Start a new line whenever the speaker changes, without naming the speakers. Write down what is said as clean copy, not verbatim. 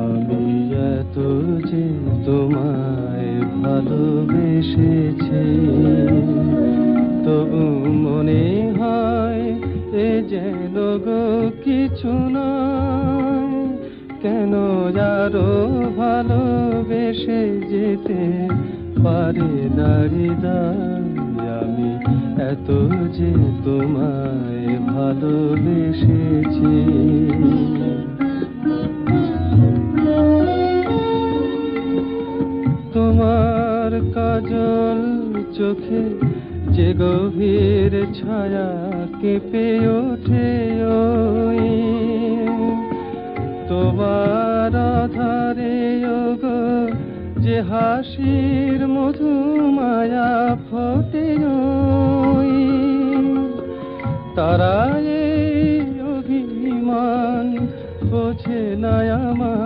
আমি এত যে তোমায় ভালোবেসেছি, তবু মনে হয় এ যেন গো কিছু নয়। কেন আরো ভালোবেসে যেতে পারে না হৃদয়? আমি এত যে তোমায় ভালোবেসেছি। তোমার কাজল চোখে যে গভীর ছায়া কেঁপে ওঠে ওই তোমার আধারে ওগো যে হাসির মধু মায়া ফোটে ওই তারা এই অভিমান বোঝে না আমার।